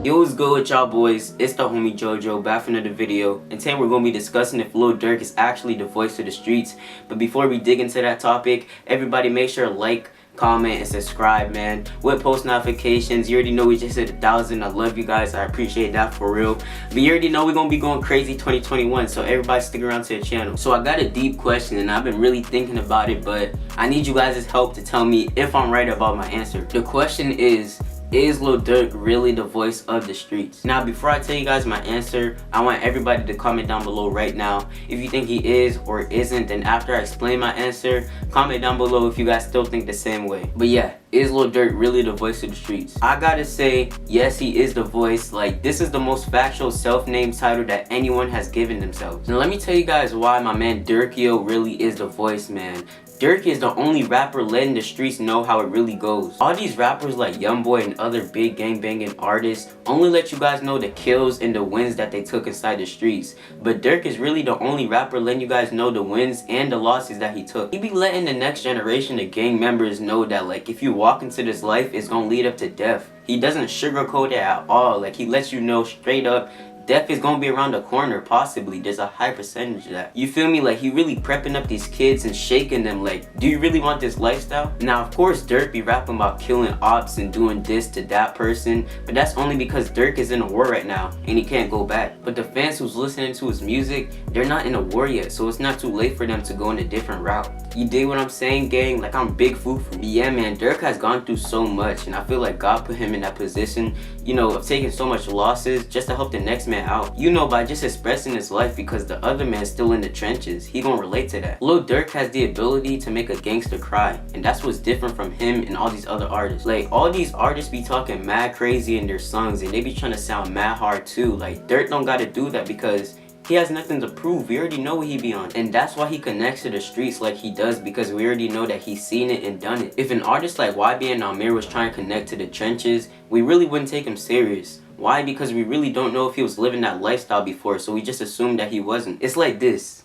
Yo, what's good with y'all boys? It's the homie JoJo back for another video, and today we're going to be discussing if Lil Durk is actually the voice of the streets. But before we dig into that topic, everybody make sure to like, comment, and subscribe, man. With post notifications, you already know we just hit 1,000. I love you guys. I appreciate that for real. But you already know we're going to be going crazy 2021, so everybody stick around to the channel. So I got a deep question, and I've been really thinking about it, but I need you guys' help to tell me if I'm right about my answer. The question is Lil Durk really the voice of the streets? Now, before I tell you guys my answer, I want everybody to comment down below right now if you think he is or isn't. And after I explain my answer, comment down below if you guys still think the same way. But yeah, is Lil Durk really the voice of the streets? I gotta say, yes, he is the voice. Like, this is the most factual self-named title that anyone has given themselves. Now let me tell you guys why my man Durkio really is the voice, man. Durk is the only rapper letting the streets know how it really goes. All these rappers like Youngboy and other big gangbanging artists only let you guys know the kills and the wins that they took inside the streets. But Durk is really the only rapper letting you guys know the wins and the losses that he took. He be letting the next generation of gang members know that, like, if you walk into this life, it's gonna lead up to death. He doesn't sugarcoat it at all. Like, he lets you know straight up, death is gonna be around the corner, possibly. There's a high percentage of that. You feel me? Like, he really prepping up these kids and shaking them like, do you really want this lifestyle? Now, of course, Durk be rapping about killing ops and doing this to that person, but that's only because Durk is in a war right now and he can't go back. But the fans who's listening to his music, they're not in a war yet, so it's not too late for them to go in a different route. You dig what I'm saying, gang? Like, I'm big foo-foo. Yeah, man, Durk has gone through so much, and I feel like God put him in that position, you know, of taking so much losses just to help the next man out. You know, by just expressing his life, because the other man's still in the trenches. He gonna relate to that. Lil Durk has the ability to make a gangster cry, and that's what's different from him and all these other artists. Like, all these artists be talking mad crazy in their songs, and they be trying to sound mad hard too. Like, Durk don't gotta do that because he has nothing to prove. We already know what he be on. And that's why he connects to the streets like he does, because we already know that he's seen it and done it. If an artist like YB and Amir was trying to connect to the trenches, we really wouldn't take him serious. Why? Because we really don't know if he was living that lifestyle before, so we just assumed that he wasn't. It's like this.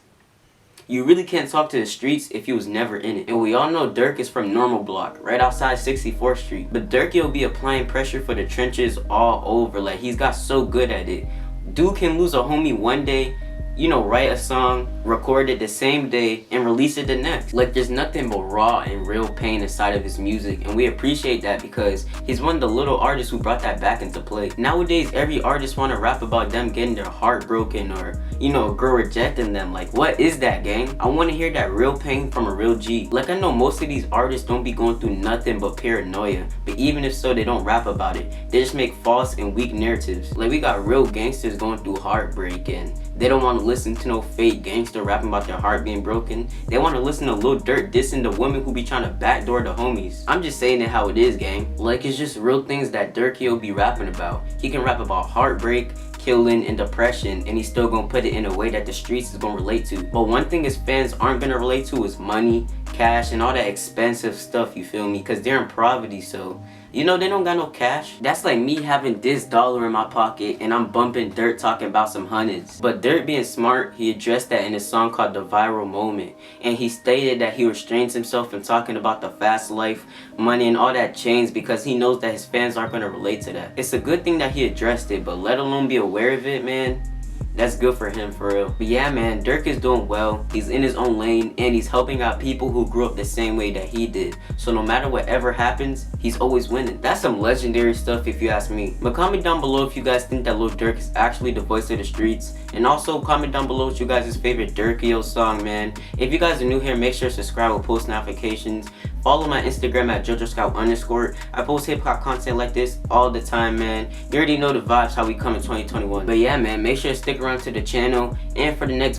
You really can't talk to the streets if he was never in it. And we all know Durk is from Normal Block, right outside 64th Street. But Durkio be applying pressure for the trenches all over. Like, he's got so good at it. Dude can lose a homie one day, you know, write a song, record it the same day, and release it the next. Like, there's nothing but raw and real pain inside of his music, and we appreciate that because he's one of the little artists who brought that back into play. Nowadays, every artist want to rap about them getting their heart broken or, you know, a girl rejecting them. Like, what is that, gang? I want to hear that real pain from a real G. Like, I know most of these artists don't be going through nothing but paranoia, but even if so, they don't rap about it. They just make false and weak narratives. Like, we got real gangsters going through heartbreak, and they don't want to listen to no fake gangster rapping about their heart being broken. They want to listen to Lil Durk dissing the women who be trying to backdoor the homies. I'm just saying it how it is, gang. Like, it's just real things that Durkio be rapping about. He can rap about heartbreak, killing, and depression, and he's still gonna put it in a way that the streets is gonna relate to. But one thing his fans aren't gonna relate to is money, cash, and all that expensive stuff, you feel me? Because they're in poverty, so, you know, they don't got no cash. That's like me having this dollar in my pocket and I'm bumping Durk talking about some hundreds. But Durk, being smart, he addressed that in his song called The Viral Moment. And he stated that he restrains himself from talking about the fast life, money, and all that change because he knows that his fans aren't going to relate to that. It's a good thing that he addressed it, but let alone be aware of it, man. That's good for him, for real. But yeah, man, Durk is doing well. He's in his own lane, and he's helping out people who grew up the same way that he did. So no matter whatever happens, he's always winning. That's some legendary stuff if you ask me. But comment down below if you guys think that Lil Durk is actually the voice of the streets. And also comment down below what you guys' favorite Durkio song, man. If you guys are new here, make sure to subscribe with post notifications. Follow my Instagram at JoJoScout_. I post hip-hop content like this all the time, man. You already know the vibes, how we come in 2021. But yeah, man, make sure to stick around to the channel and for the next